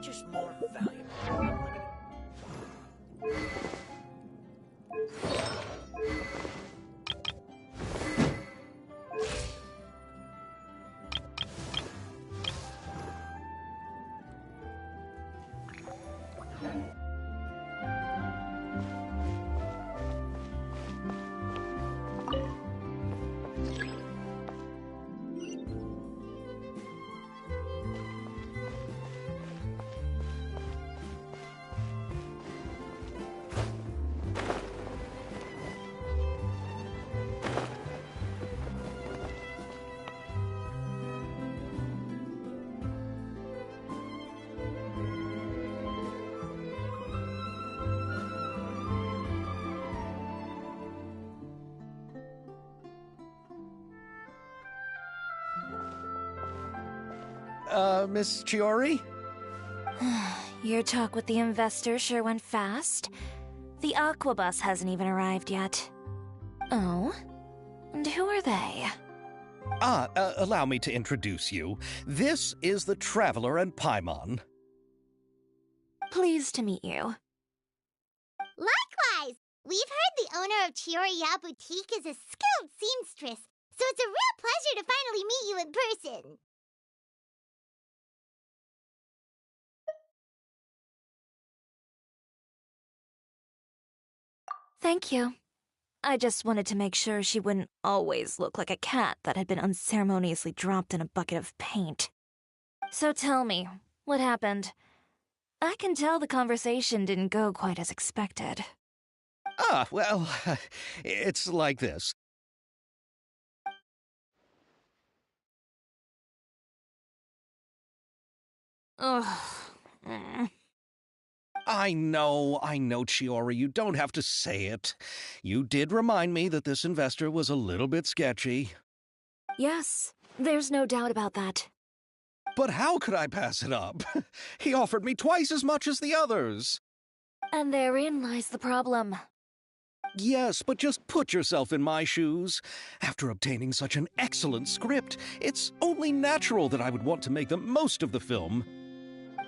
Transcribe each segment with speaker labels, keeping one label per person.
Speaker 1: just more valuable.
Speaker 2: Miss Chiori?
Speaker 3: Your talk with the investor sure went fast. The Aquabus hasn't even arrived yet. Oh? And who are they?
Speaker 2: Allow me to introduce you. This is the Traveler and Paimon.
Speaker 3: Pleased to meet you.
Speaker 4: Likewise! We've heard the owner of Chioriya Boutique is a skilled seamstress, so it's a real pleasure to finally meet you in person.
Speaker 3: Thank you. I just wanted to make sure she wouldn't always look like a cat that had been unceremoniously dropped in a bucket of paint. So tell me, what happened? I can tell the conversation didn't go quite as expected.
Speaker 2: Well, it's like this.
Speaker 3: Ugh.
Speaker 2: I know, Chiori, you don't have to say it. You did remind me that this investor was a little bit sketchy.
Speaker 3: Yes, there's no doubt about that.
Speaker 2: But how could I pass it up? He offered me twice as much as the others.
Speaker 3: And therein lies the problem.
Speaker 2: Yes, but just put yourself in my shoes. After obtaining such an excellent script, it's only natural that I would want to make the most of the film.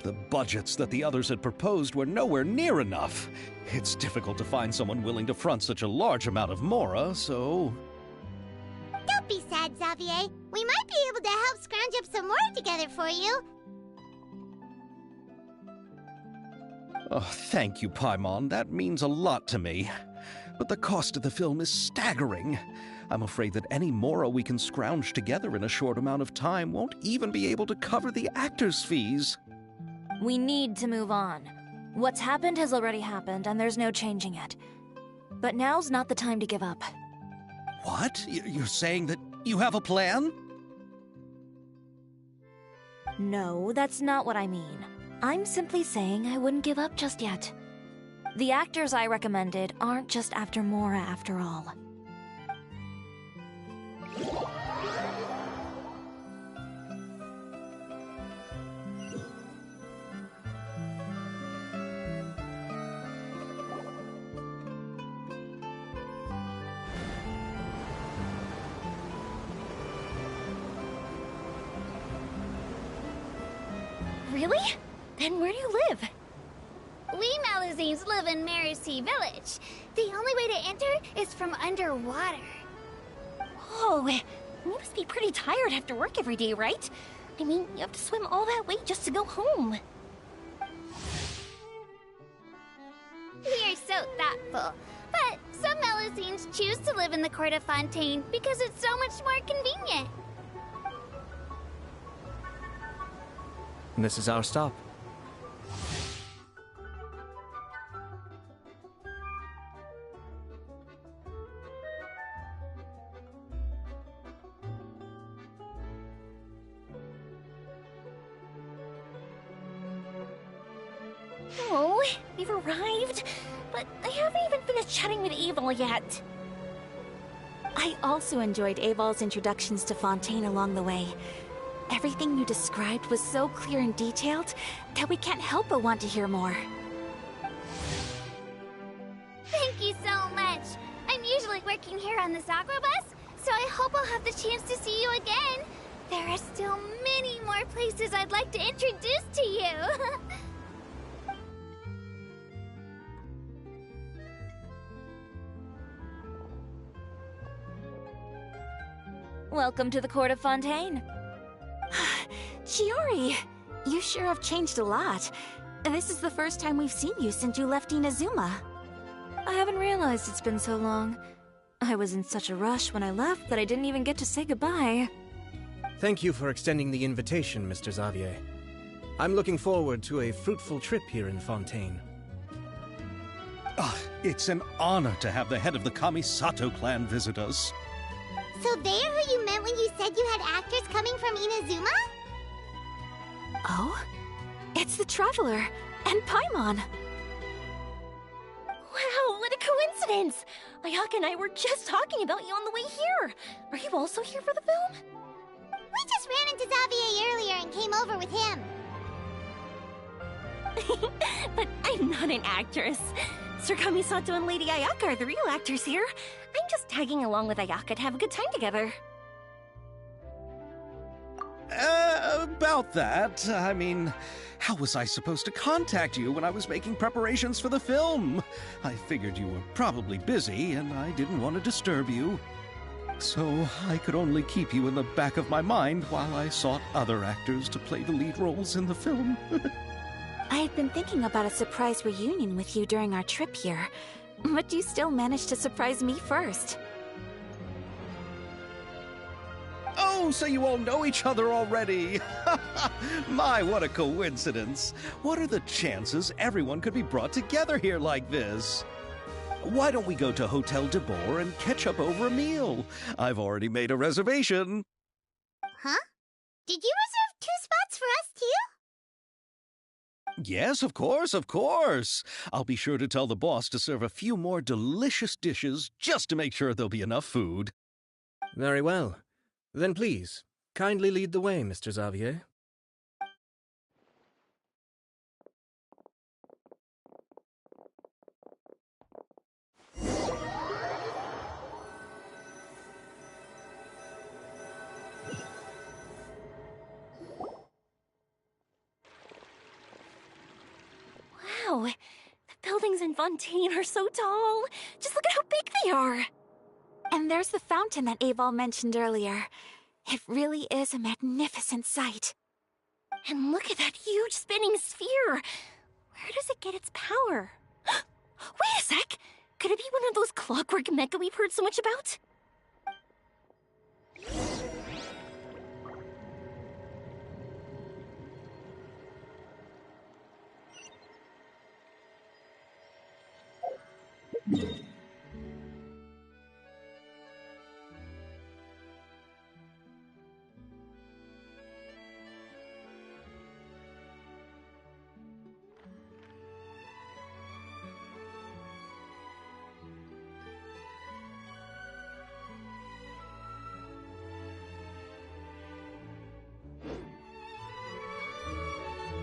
Speaker 2: The budgets that the others had proposed were nowhere near enough. It's difficult to find someone willing to front such a large amount of mora, so...
Speaker 4: Don't be sad, Xavier. We might be able to help scrounge up some more together for you.
Speaker 2: Oh, thank you, Paimon. That means a lot to me. But the cost of the film is staggering. I'm afraid that any mora we can scrounge together in a short amount of time won't even be able to cover the actors' fees.
Speaker 3: We need to move on. What's happened has already happened, and there's no changing it. But now's not the time to give up.
Speaker 2: What? You're saying that you have a plan?
Speaker 3: No, that's not what I mean. I'm simply saying I wouldn't give up just yet. The actors I recommended aren't just after mora after all. Really? Then where do you live?
Speaker 4: We Malazines live in Marcy Village. The only way to enter is from underwater.
Speaker 5: Oh, you must be pretty tired after work every day, right? I mean, you have to swim all that way just to go home.
Speaker 4: We are so thoughtful. But some Malazines choose to live in the Court of Fontaine because it's so much more convenient.
Speaker 6: And this is our stop.
Speaker 5: Oh, we've arrived, but I haven't even finished chatting with Aval yet. I also enjoyed Aval's introductions to Fontaine along the way. Everything you described was so clear and detailed that we can't help but want to hear more.
Speaker 4: Thank you so much. I'm usually working here on this Aquabus, so I hope I'll have the chance to see you again. There are still many more places I'd like to introduce to you.
Speaker 3: Welcome to the court of Fontaine.
Speaker 5: Chiori, you sure have changed a lot. This is the first time we've seen you since you left Inazuma.
Speaker 3: I haven't realized it's been so long. I was in such a rush when I left that I didn't even get to say goodbye.
Speaker 6: Thank you for extending the invitation, Mr. Xavier. I'm looking forward to a fruitful trip here in Fontaine.
Speaker 2: It's an honor to have the head of the Kamisato clan visit us.
Speaker 4: So they're who you meant when you said you had actors coming from Inazuma?
Speaker 5: Oh? It's the Traveler and Paimon. Wow, what a coincidence! Ayaka and I were just talking about you on the way here. Are you also here for the film?
Speaker 4: We just ran into Xavier earlier and came over with him.
Speaker 5: But I'm not an actress. Sir Kamisato and Lady Ayaka are the real actors here. I'm just tagging along with Ayaka to have a good time together.
Speaker 2: About that, I mean, how was I supposed to contact you when I was making preparations for the film? I figured you were probably busy, and I didn't want to disturb you. So I could only keep you in the back of my mind while I sought other actors to play the lead roles in the film.
Speaker 5: I had been thinking about a surprise reunion with you during our trip here, but you still managed to surprise me first.
Speaker 2: Oh, so you all know each other already! My, what a coincidence! What are the chances everyone could be brought together here like this? Why don't we go to Hotel de Boer and catch up over a meal? I've already made a reservation.
Speaker 4: Huh? Did you reserve 2 spots for us too?
Speaker 2: Yes, of course, of course. I'll be sure to tell the boss to serve a few more delicious dishes just to make sure there'll be enough food.
Speaker 6: Very well. Then please, kindly lead the way, Mr. Xavier.
Speaker 5: Wow, the buildings in Fontaine are so tall. Just look at how big they are. And there's the fountain that Aval mentioned earlier. It really is a magnificent sight. And look at that huge spinning sphere. Where does it get its power? Wait a sec! Could it be one of those clockwork mecha we've heard so much about?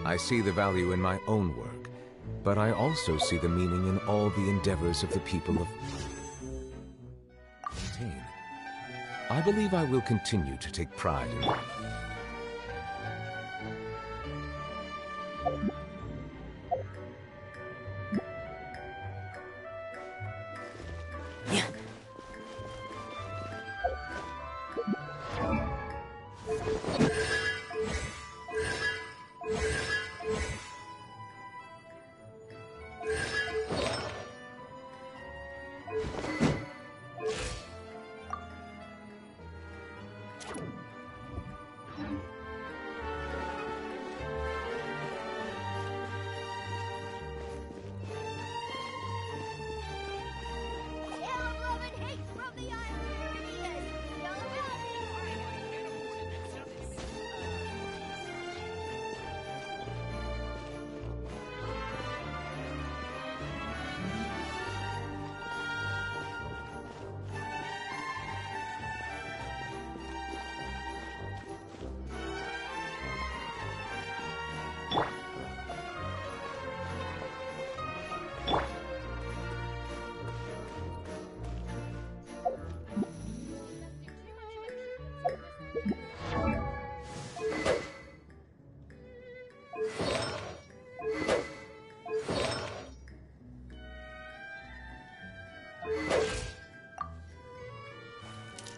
Speaker 7: I see the value in my own work, but I also see the meaning in all the endeavors of the people of Fontaine. I believe I will continue to take pride in it.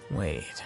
Speaker 8: Wait.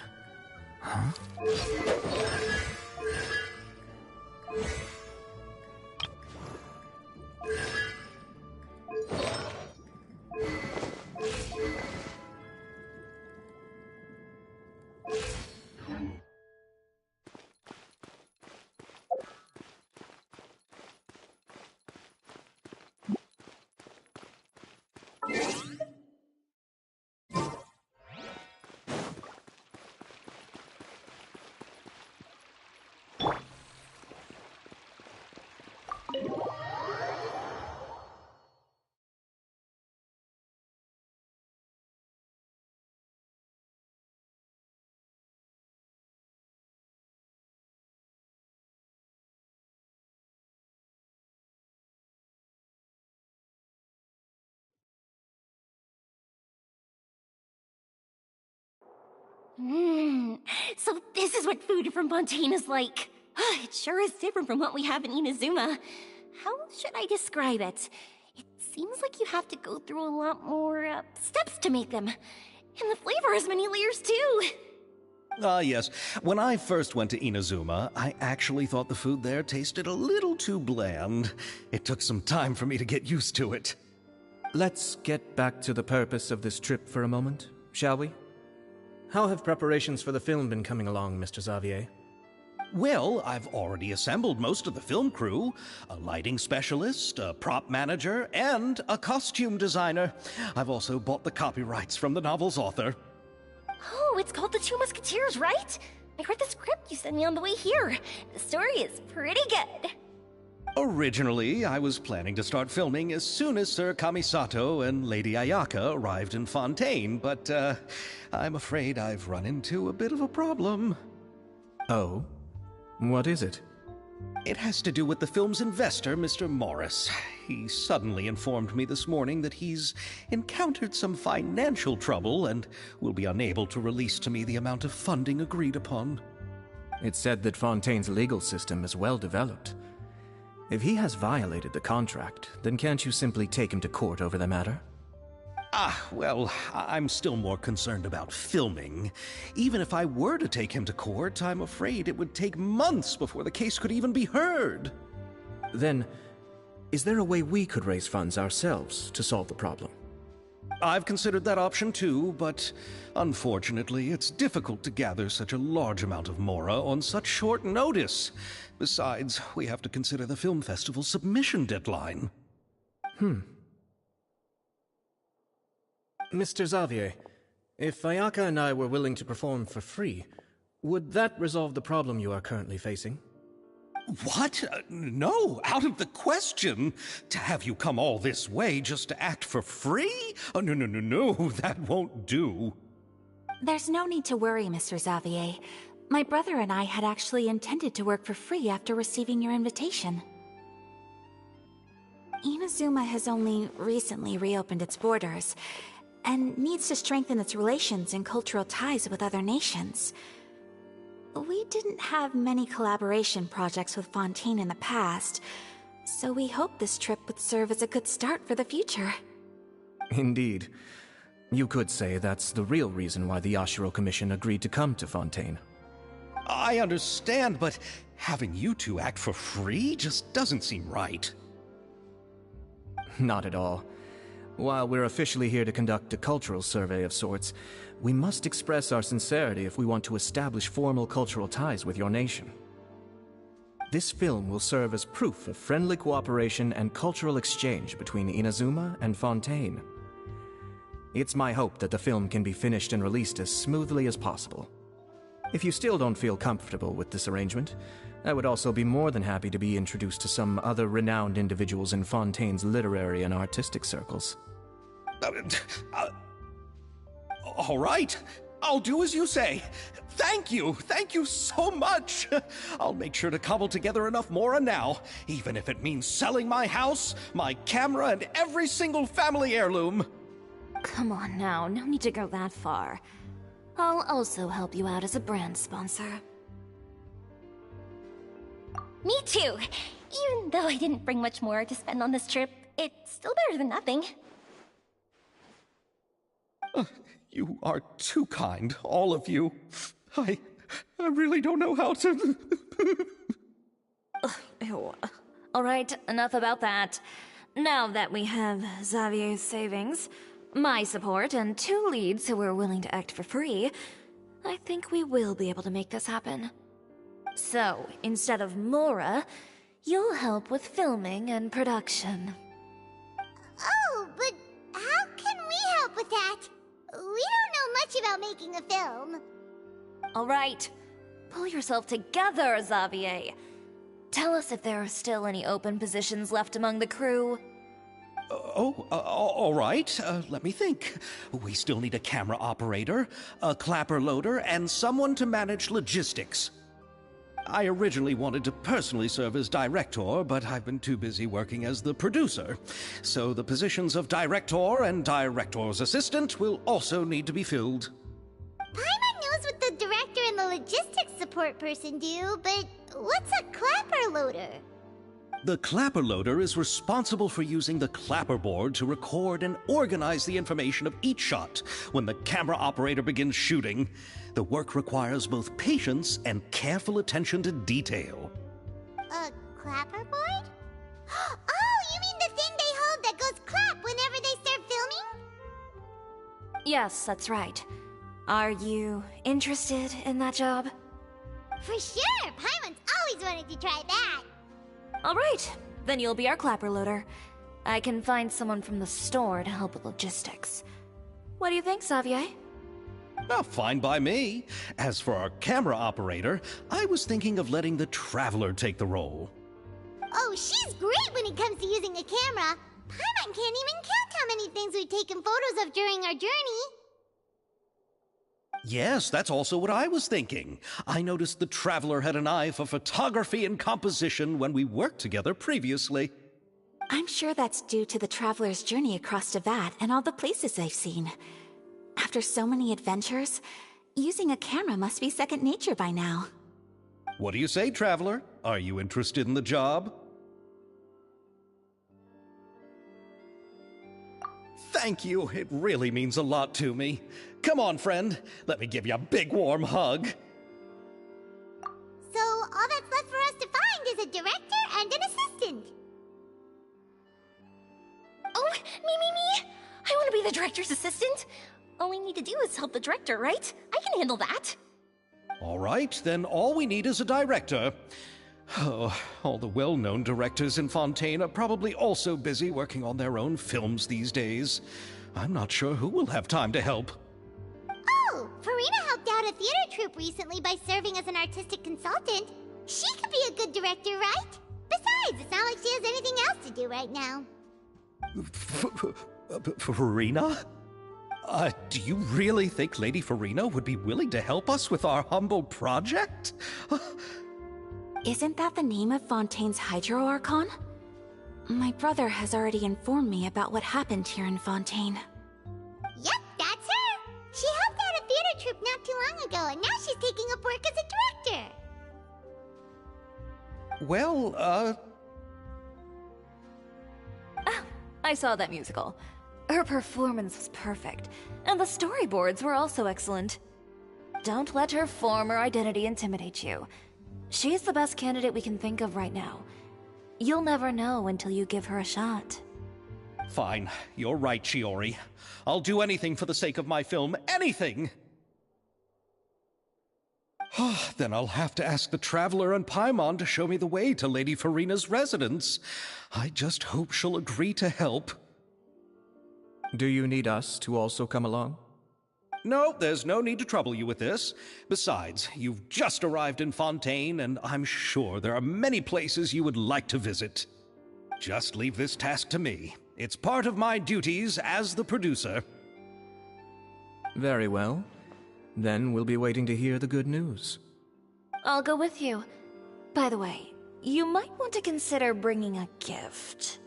Speaker 5: So this is what food from Fontaine is like. It sure is different from what we have in Inazuma. How should I describe it? It seems like you have to go through a lot more steps to make them. And the flavor has many layers too.
Speaker 2: Yes. When I first went to Inazuma, I actually thought the food there tasted a little too bland. It took some time for me to get used to it.
Speaker 6: Let's get back to the purpose of this trip for a moment, shall we? How have preparations for the film been coming along, Mr. Xavier?
Speaker 2: Well, I've already assembled most of the film crew. A lighting specialist, a prop manager, and a costume designer. I've also bought the copyrights from the novel's author.
Speaker 5: Oh, it's called The Two Musketeers, right? I read the script you sent me on the way here. The story is pretty good.
Speaker 2: Originally, I was planning to start filming as soon as Sir Kamisato and Lady Ayaka arrived in Fontaine, but I'm afraid I've run into a bit of a problem.
Speaker 6: Oh? What is it?
Speaker 2: It has to do with the film's investor, Mr. Morris. He suddenly informed me this morning that he's encountered some financial trouble and will be unable to release to me the amount of funding agreed upon.
Speaker 6: It's said that Fontaine's legal system is well developed. If he has violated the contract, then can't you simply take him to court over the matter?
Speaker 2: Well, I'm still more concerned about filming. Even if I were to take him to court, I'm afraid it would take months before the case could even be heard.
Speaker 6: Then, is there a way we could raise funds ourselves to solve the problem?
Speaker 2: I've considered that option too, but unfortunately, it's difficult to gather such a large amount of mora on such short notice. Besides, we have to consider the film festival's submission deadline.
Speaker 6: Mr. Xavier, if Ayaka and I were willing to perform for free, would that resolve the problem you are currently facing?
Speaker 2: What? No, out of the question. To have you come all this way just to act for free? No, that won't do.
Speaker 5: There's no need to worry, Mr. Xavier. My brother and I had actually intended to work for free after receiving your invitation. Inazuma has only recently reopened its borders, and needs to strengthen its relations and cultural ties with other nations. We didn't have many collaboration projects with Fontaine in the past, so we hoped this trip would serve as a good start for the future.
Speaker 6: Indeed. You could say that's the real reason why the Yashiro Commission agreed to come to Fontaine.
Speaker 2: I understand, but having you two act for free just doesn't seem right.
Speaker 6: Not at all. While we're officially here to conduct a cultural survey of sorts, we must express our sincerity if we want to establish formal cultural ties with your nation. This film will serve as proof of friendly cooperation and cultural exchange between Inazuma and Fontaine. It's my hope that the film can be finished and released as smoothly as possible. If you still don't feel comfortable with this arrangement, I would also be more than happy to be introduced to some other renowned individuals in Fontaine's literary and artistic circles.
Speaker 2: All right. I'll do as you say. Thank you so much. I'll make sure to cobble together enough mora now, even if it means selling my house, my camera, and every single family heirloom.
Speaker 3: Come on now, no need to go that far. I'll also help you out as a brand sponsor.
Speaker 5: Me too! Even though I didn't bring much more to spend on this trip, it's still better than nothing.
Speaker 2: You are too kind, all of you. I really don't know how to...
Speaker 3: Ew. All right, enough about that. Now that we have Xavier's savings, my support, and 2 leads who are willing to act for free, I think we will be able to make this happen. So, instead of Mora, you'll help with filming and production.
Speaker 4: Oh, but how can we help with that? We don't know much about making a film.
Speaker 3: All right, pull yourself together, Xavier. Tell us if there are still any open positions left among the crew.
Speaker 2: All right. Let me think. We still need a camera operator, a clapper loader, and someone to manage logistics. I originally wanted to personally serve as director, but I've been too busy working as the producer. So the positions of director and director's assistant will also need to be filled.
Speaker 4: Paimon knows what the director and the logistics support person do, but what's a clapper loader?
Speaker 2: The clapper loader is responsible for using the clapper board to record and organize the information of each shot when the camera operator begins shooting. The work requires both patience and careful attention to detail.
Speaker 4: A clapper board? Oh, you mean the thing they hold that goes clap whenever they start filming?
Speaker 3: Yes, that's right. Are you interested in that job?
Speaker 4: For sure! Paimon's always wanted to try that.
Speaker 3: All right, then you'll be our clapper loader. I can find someone from the store to help with logistics. What do you think, Xavier?
Speaker 2: Fine by me. As for our camera operator, I was thinking of letting the Traveler take the role.
Speaker 4: Oh, she's great when it comes to using a camera. Paimon can't even count how many things we've taken photos of during our journey.
Speaker 2: Yes, that's also what I was thinking. I noticed the Traveler had an eye for photography and composition when we worked together previously.
Speaker 5: I'm sure that's due to the Traveler's journey across Devat and all the places they've seen. After so many adventures, using a camera must be second nature by now.
Speaker 2: What do you say, Traveler? Are you interested in the job? Thank you. It really means a lot to me. Come on, friend. Let me give you a big warm hug.
Speaker 4: So all that's left for us to find is a director and an assistant.
Speaker 5: Oh, me! I want to be the director's assistant! All we need to do is help the director, right? I can handle that!
Speaker 2: All right, then all we need is a director. Oh, all the well-known directors in Fontaine are probably also busy working on their own films these days. I'm not sure who will have time to help.
Speaker 4: Oh, Farina helped out a theater troupe recently by serving as an artistic consultant. She could be a good director, right? Besides, it's not like she has anything else to do right now.
Speaker 2: Farina? Do you really think Lady Farina would be willing to help us with our humble project?
Speaker 5: Isn't that the name of Fontaine's Hydro Archon? My brother has already informed me about what happened here in Fontaine.
Speaker 4: Yep, that's her! She helped out a theater troupe not too long ago, and now she's taking up work as a director.
Speaker 2: Well,
Speaker 3: I saw that musical. Her performance was perfect, and the storyboards were also excellent. Don't let her former identity intimidate you. She's the best candidate we can think of right now. You'll never know until you give her a shot.
Speaker 2: Fine. You're right, Shiori. I'll do anything for the sake of my film. Anything! Then I'll have to ask the Traveler and Paimon to show me the way to Lady Farina's residence. I just hope she'll agree to help.
Speaker 6: Do you need us to also come along?
Speaker 2: No, there's no need to trouble you with this. Besides, you've just arrived in Fontaine, and I'm sure there are many places you would like to visit. Just leave this task to me. It's part of my duties as the producer.
Speaker 6: Very well. Then we'll be waiting to hear the good news.
Speaker 3: I'll go with you. By the way, you might want to consider bringing a gift.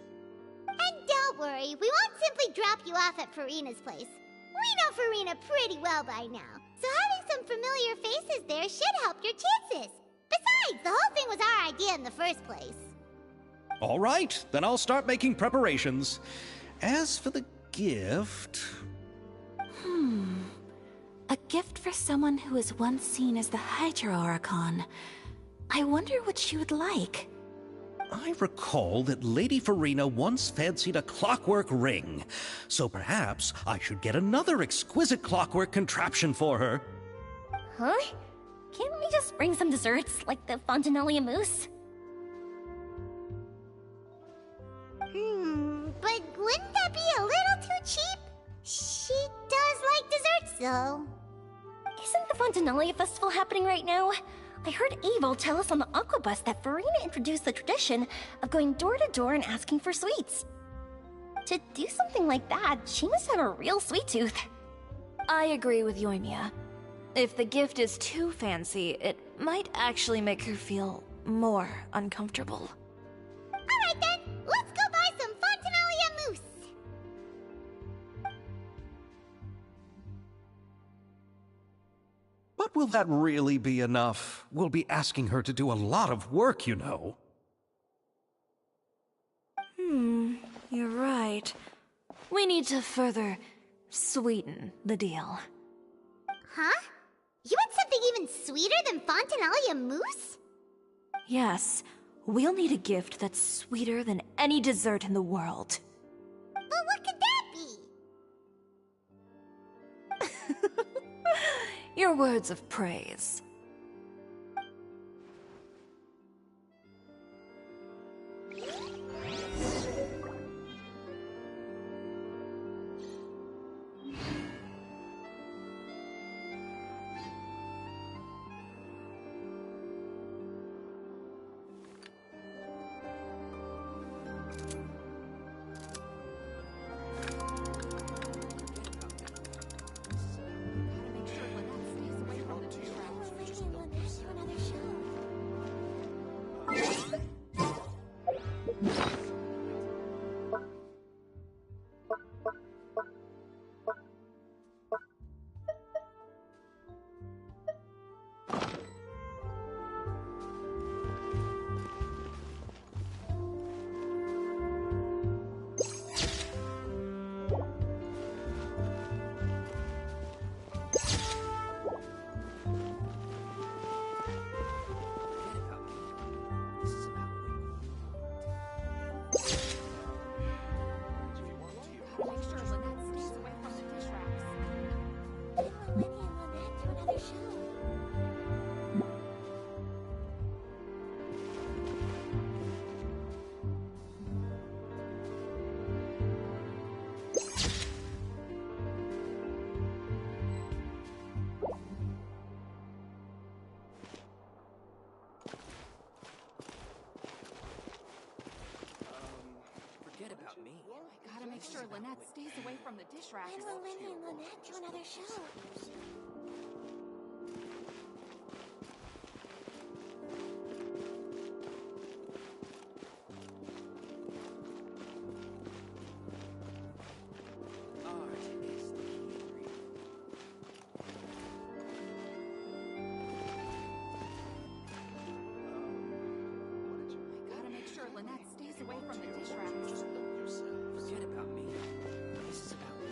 Speaker 4: And don't worry, we won't simply drop you off at Farina's place. We know Farina pretty well by now, so having some familiar faces there should help your chances. Besides, the whole thing was our idea in the first place.
Speaker 2: All right, then I'll start making preparations. As for the gift...
Speaker 5: A gift for someone who was once seen as the Hydra Archon. I wonder what she would like.
Speaker 2: I recall that Lady Farina once fancied a clockwork ring, so perhaps I should get another exquisite clockwork contraption for her.
Speaker 5: Huh? Can't we just bring some desserts, like the Fontanalia mousse?
Speaker 4: But wouldn't that be a little too cheap? She does like desserts, though.
Speaker 5: Isn't the Fontanalia festival happening right now? I heard Evil tell us on the Aquabus that Farina introduced the tradition of going door to door and asking for sweets. To do something like that, she must have a real sweet tooth.
Speaker 3: I agree with Yoimiya. If the gift is too fancy, it might actually make her feel more uncomfortable.
Speaker 4: Alright then, let's go buy some Fontanalia mousse!
Speaker 2: But will that really be enough? We'll be asking her to do a lot of work, you know.
Speaker 3: You're right. We need to further sweeten the deal.
Speaker 4: Huh? You want something even sweeter than Fontanalia mousse?
Speaker 3: Yes, we'll need a gift that's sweeter than any dessert in the world.
Speaker 4: But what could that be?
Speaker 3: Your words of praise.
Speaker 1: Forget about me.
Speaker 8: I gotta make sure Lynette stays away from the dish racks.
Speaker 5: When will Lenny and Lynette do another show?
Speaker 1: Art is the key.
Speaker 8: I gotta make sure Lynette stays away from the dish racks.
Speaker 1: Forget about me. This is about me.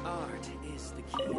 Speaker 1: Art is the key.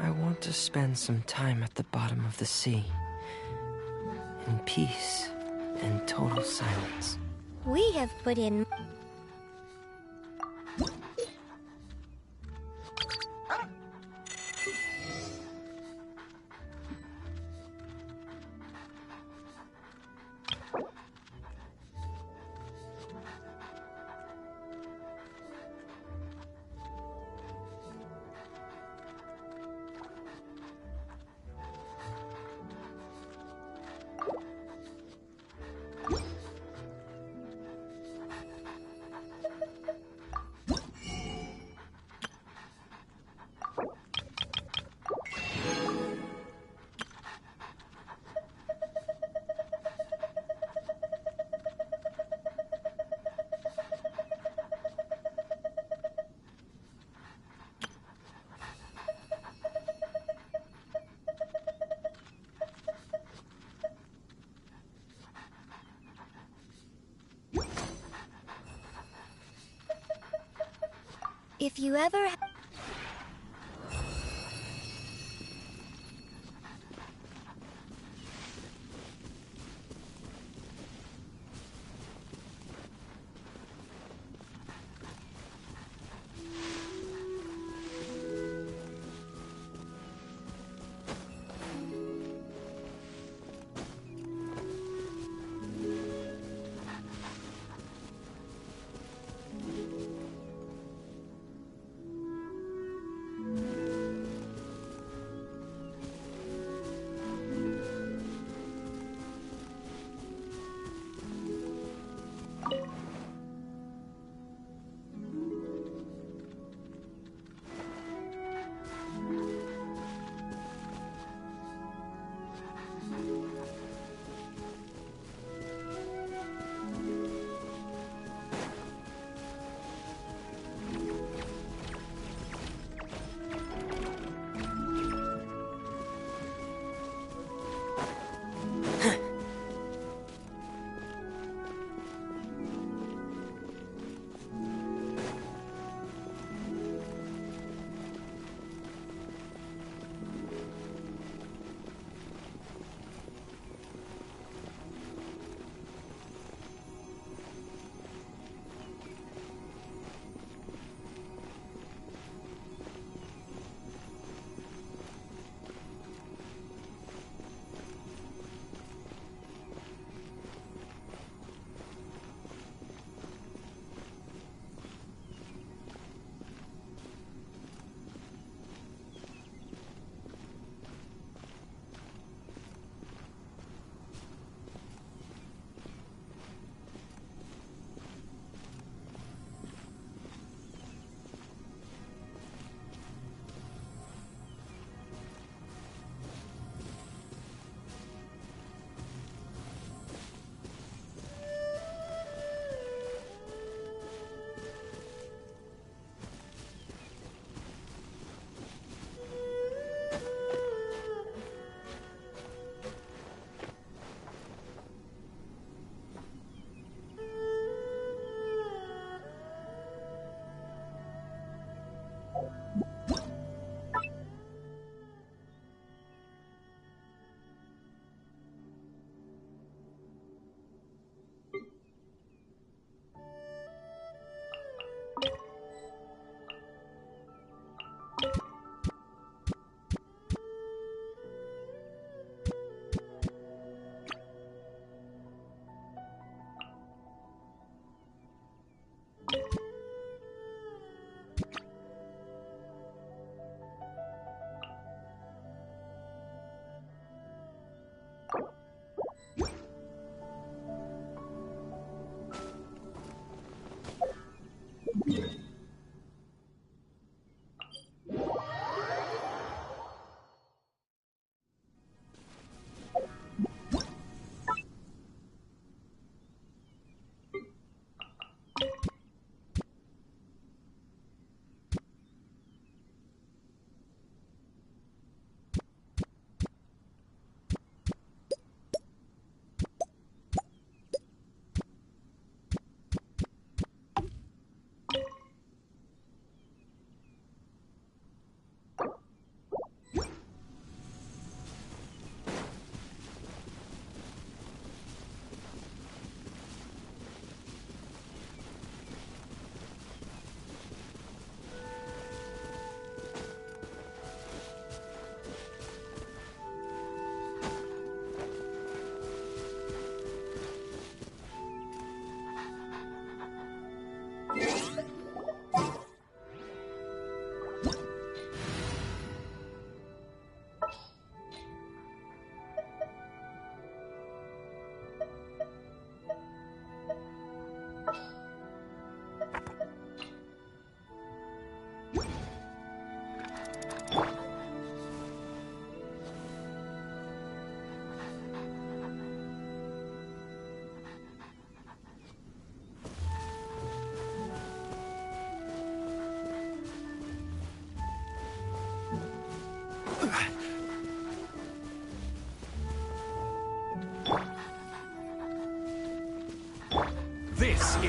Speaker 1: I want to spend some time at the bottom of the sea. In peace and total silence.
Speaker 4: We have put in... If you ever...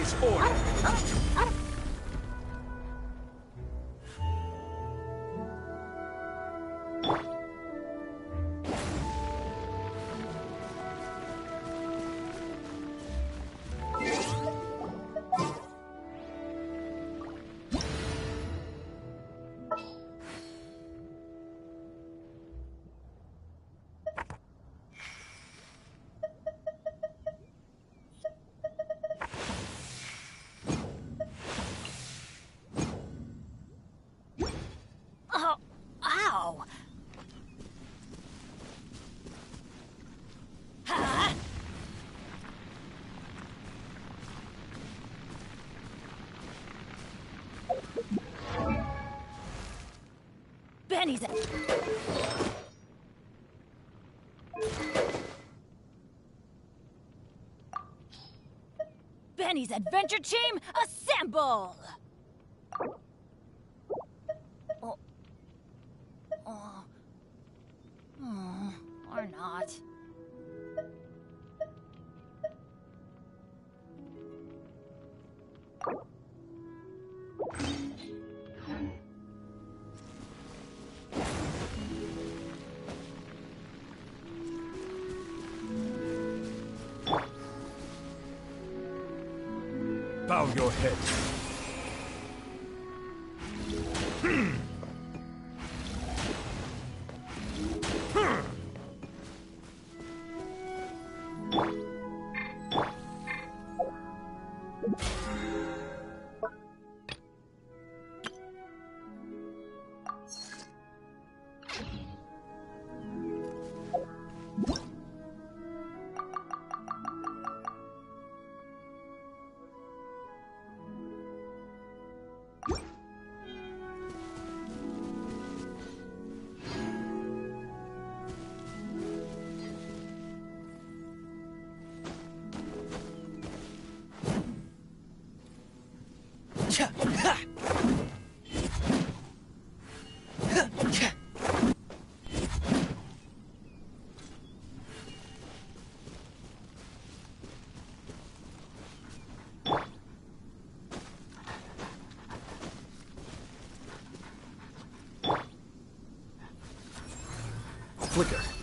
Speaker 9: Always order!
Speaker 5: Oh, ow! Huh? Benny's Benny's adventure team, assemble! Oh. Oh. Or not.
Speaker 9: Bow your head.
Speaker 6: Flicker.